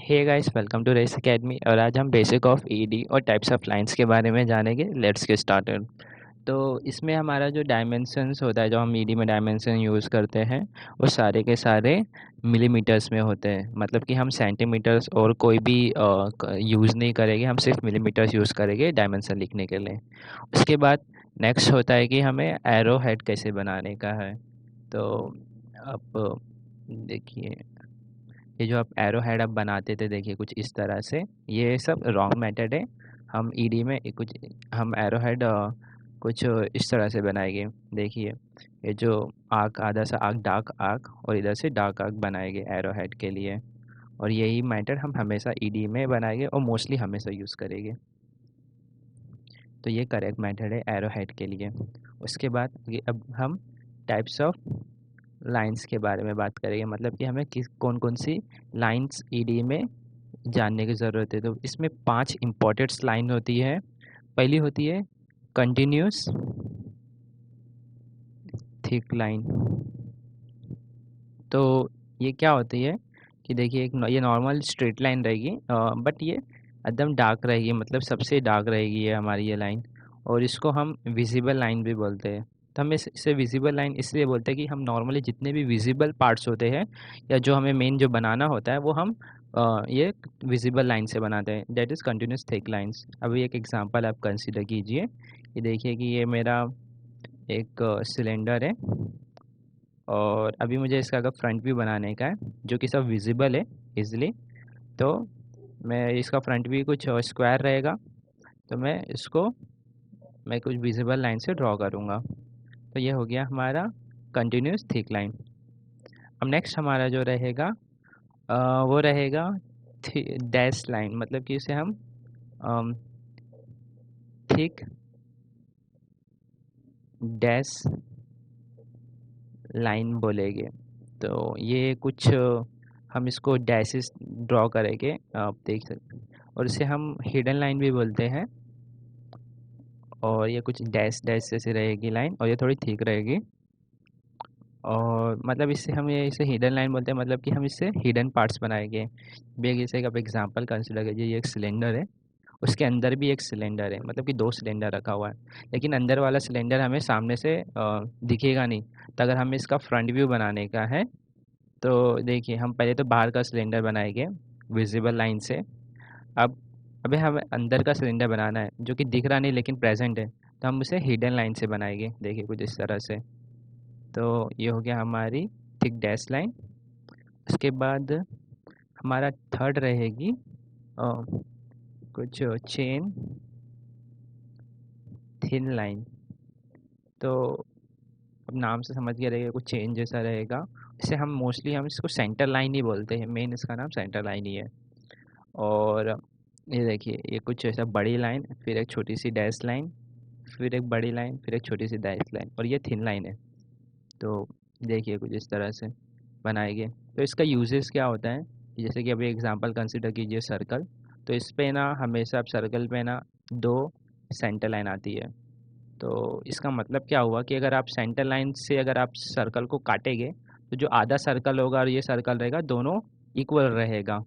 Hey guys, welcome to race academy. और आज हम बेसिक ऑफ ईडी और टाइप्स ऑफ लाइंस के बारे में जानेंगे। Let's get started. तो इसमें हमारा जो डायमेंशंस होता है, जो हम ईडी में डायमेंशन यूज़ करते हैं, वो सारे के सारे मिलीमीटर्स में होते हैं। मतलब कि हम सेंटीमीटर्स और कोई भी यूज़ नहीं करेंगे, हम सिर्फ मिलीमीटर्स यूज़ करेंगे डायमेंशन लिखने के लिए। उसके बाद नेक्स्ट होता है कि हमें एरो हेड कैसे बनाने का है। तो अब देखिए, ये जो आप एरो हेड आप बनाते थे, देखिए कुछ इस तरह से। ये सब रॉन्ग मेथड है। हम ईडी में कुछ हम एरो हेड कुछ इस तरह से बनाएंगे। देखिए, ये जो आर्क, आधा सा आर्क, डार्क आर्क, और इधर से डार्क आर्क बनाएंगे एरो हेड के लिए। और यही मेथड हम हमेशा ईडी में बनाएंगे और मोस्टली हमेशा यूज़ करेंगे। तो ये करेक्ट मेथड है एरो हेड के लिए। उसके बाद अब हम टाइप्स ऑफ लाइंस के बारे में बात करेंगे। मतलब कि हमें किस कौन कौन सी लाइंस ईडी में जानने की ज़रूरत है। तो इसमें 5 इम्पोर्टेंट लाइन होती है। पहली होती है कंटिन्यूस थिक लाइन। तो ये क्या होती है कि देखिए, ये नॉर्मल स्ट्रेट लाइन रहेगी, बट ये एकदम डार्क रहेगी, मतलब सबसे डार्क रहेगी ये हमारी ये लाइन। और इसको हम विजिबल लाइन भी बोलते हैं। तो हम इसे विजिबल लाइन इसलिए बोलते हैं कि हम नॉर्मली जितने भी विजिबल पार्ट्स होते हैं, या जो हमें मेन जो बनाना होता है, वो हम ये विजिबल लाइन से बनाते हैं। That is continuous thick lines. अभी एक एग्जांपल आप कंसीडर कीजिए कि देखिए कि ये मेरा एक सिलेंडर है, और अभी मुझे इसका अगर फ्रंट व्यू बनाने का है, जो कि सब विजिबल है इजीली। तो मैं इसका फ्रंट व्यू कुछ स्क्वायर रहेगा, तो मैं कुछ विजिबल लाइन से ड्रॉ करूँगा। तो ये हो गया हमारा कंटिन्यूस थिक लाइन। अब नेक्स्ट हमारा जो रहेगा, वो रहेगा डैश लाइन। मतलब कि इसे हम थिक डैश लाइन बोलेंगे। तो ये कुछ हम इसको डैशेस ड्रॉ करेंगे, आप देख सकते। और इसे हम हिडन लाइन भी बोलते हैं। और ये कुछ डैश डैश जैसी रहेगी लाइन, और ये थोड़ी थिक रहेगी। और मतलब इससे हम ये इसे हिडन लाइन बोलते हैं। मतलब कि हम इससे हिडन पार्ट्स बनाएंगे। भी एक जैसे आप एग्जांपल कंसिडर कीजिए, ये एक सिलेंडर है, उसके अंदर भी एक सिलेंडर है। मतलब कि 2 सिलेंडर रखा हुआ है, लेकिन अंदर वाला सिलेंडर हमें सामने से दिखेगा नहीं। तो अगर हमें इसका फ्रंट व्यू बनाने का है, तो देखिए, हम पहले तो बाहर का सिलेंडर बनाएंगे विजिबल लाइन से। अब अबे हमें अंदर का सिलेंडर बनाना है, जो कि दिख रहा नहीं लेकिन प्रेजेंट है। तो हम उसे हिडन लाइन से बनाएंगे, देखिए कुछ इस तरह से। तो ये हो गया हमारी थिक डैश लाइन। उसके बाद हमारा थर्ड रहेगी कुछ चेन थिन लाइन। तो अब नाम से समझ गया रहेगा, कुछ चेन जैसा रहेगा। इसे हम इसको सेंटर लाइन ही बोलते हैं। मेन इसका नाम सेंटर लाइन ही है। और ये देखिए, ये कुछ ऐसा बड़ी लाइन, फिर एक छोटी सी डैश लाइन, फिर एक बड़ी लाइन, फिर एक छोटी सी डैश लाइन, और ये थिन लाइन है। तो देखिए कुछ इस तरह से बनाएंगे। तो इसका यूजेस क्या होता है कि जैसे कि अभी एग्जांपल कंसिडर कीजिए सर्कल। तो इस पे ना हमेशा आप सर्कल पे ना 2 सेंटर लाइन आती है। तो इसका मतलब क्या हुआ कि अगर आप सेंटर लाइन से अगर आप सर्कल को काटेंगे, तो जो आधा सर्कल होगा और ये सर्कल रहेगा, दोनों इक्वल रहेगा।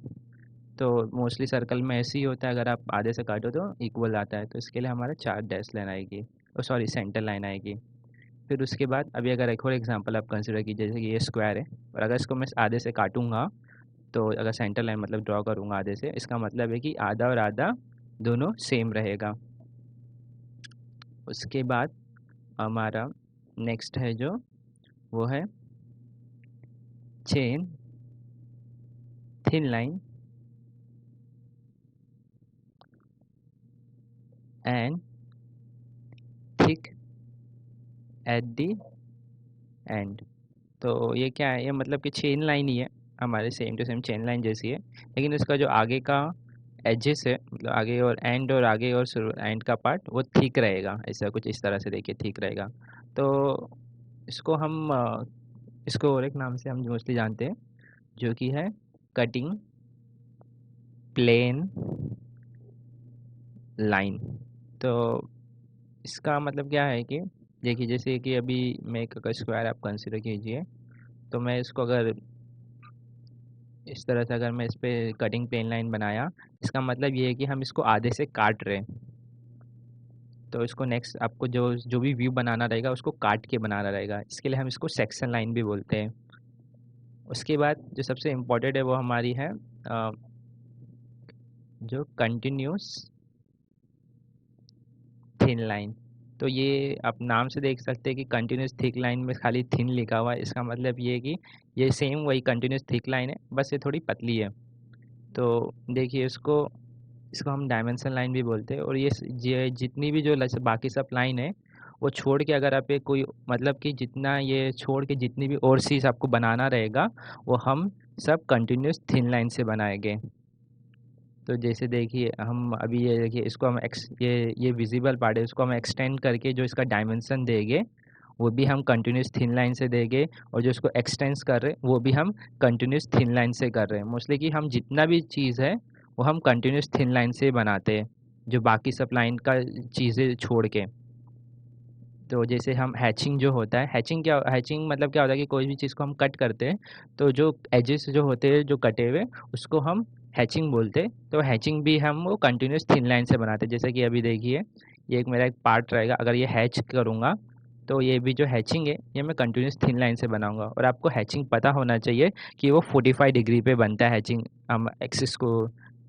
तो मोस्टली सर्कल में ऐसे ही होता है, अगर आप आधे से काटो तो इक्वल आता है। तो इसके लिए हमारा 4 डैश लाइन आएगी, और सॉरी सेंटर लाइन आएगी। फिर उसके बाद अभी अगर एक और एग्जांपल आप कंसिडर कीजिए, जैसे कि ये स्क्वायर है, और अगर इसको मैं आधे से काटूंगा, तो अगर सेंटर लाइन मतलब ड्रॉ करूंगा आधे से, इसका मतलब है कि आधा और आधा दोनों सेम रहेगा। उसके बाद हमारा नेक्स्ट है जो, वो है chain thin line and thick at the end. तो ये क्या है, ये मतलब कि चेन लाइन ही है, हमारे same to same chain line जैसी है। लेकिन इसका जो आगे का एजेस है, मतलब आगे और एंड का पार्ट, वो थिक रहेगा। ऐसा कुछ इस तरह से देखिए, थिक रहेगा। तो इसको हम इसको और एक नाम से हम मोस्टली जानते हैं, जो कि है कटिंग प्लेन लाइन। तो इसका मतलब क्या है कि देखिए, जैसे कि अभी मैं एक अगर स्क्वायर आप कंसिडर कीजिए, तो मैं इसको अगर इस तरह से अगर मैं इस पे कटिंग प्लेन लाइन बनाया, इसका मतलब ये है कि हम इसको आधे से काट रहे हैं। तो इसको नेक्स्ट आपको जो जो भी व्यू बनाना रहेगा उसको काट के बनाना रहेगा, इसके लिए हम इसको सेक्शन लाइन भी बोलते हैं। उसके बाद जो सबसे इम्पोर्टेंट है वो हमारी है जो कंटिन्यूस थिन लाइन। तो ये आप नाम से देख सकते हैं कि कंटिन्यूस थिक लाइन में खाली थिन लिखा हुआ है, इसका मतलब ये है कि ये सेम वही कंटिन्यूस थिक लाइन है, बस ये थोड़ी पतली है। तो देखिए इसको इसको हम डायमेंशन लाइन भी बोलते हैं। और ये जितनी भी जो बाकी सब लाइन है वो छोड़ के अगर आप ये कोई मतलब कि जितना ये छोड़ के जितनी भी और चीज़ आपको बनाना रहेगा वो हम सब कंटिन्यूस थिन लाइन से बनाएंगे। तो जैसे देखिए हम अभी ये देखिए इसको हम ये विजिबल पार्ट है, इसको हम एक्सटेंड करके जो इसका डायमेंशन देंगे वो भी हम कंटिन्यूस थिन लाइन से देंगे। और जो इसको एक्सटेंस कर रहे हैं वो भी हम कंटिन्यूस थिन लाइन से कर रहे हैं। मोस्टली कि हम जितना भी चीज़ है वो हम कंटिन्यूस थिन लाइन से बनाते हैं, जो बाकी सब लाइन का चीज़ें छोड़ के। तो जैसे हम हैचिंग जो होता है, हैचिंग मतलब क्या होता है कि कोई भी चीज़ को हम कट करते हैं तो जो एजेस जो होते हैं जो कटे हुए उसको हम हैचिंग बोलते हैं। तो हैचिंग भी हम वो कंटिन्यूस थिन लाइन से बनाते हैं। जैसे कि अभी देखिए ये एक मेरा एक पार्ट रहेगा, अगर ये हैच करूँगा तो ये भी जो हैचिंग है ये मैं कंटिन्यूस थिन लाइन से बनाऊंगा। और आपको हैचिंग पता होना चाहिए कि वो 45 डिग्री पे बनता है हैचिंग। हम एक्सिस को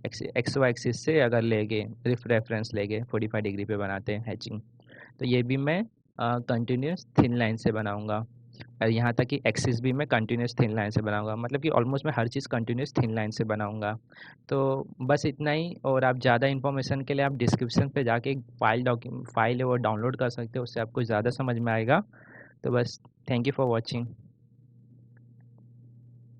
एक्स वाई एक्सिस से अगर लेके रेफरेंस लेके 45 डिग्री पे बनाते हैं हैचिंग। तो ये भी मैं कंटिन्यूस थिन लाइन से बनाऊंगा। और यहाँ तक कि एक्सिस भी मैं कंटिन्यूस थिन लाइन से बनाऊंगा, मतलब कि ऑलमोस्ट मैं हर चीज़ कंटिन्यूस थिन लाइन से बनाऊंगा। तो बस इतना ही। और आप ज़्यादा इन्फॉर्मेशन के लिए आप डिस्क्रिप्शन पे जाके एक फाइल है वो डाउनलोड कर सकते हो, उससे आपको ज़्यादा समझ में आएगा। तो बस, थैंक यू फॉर वॉचिंग।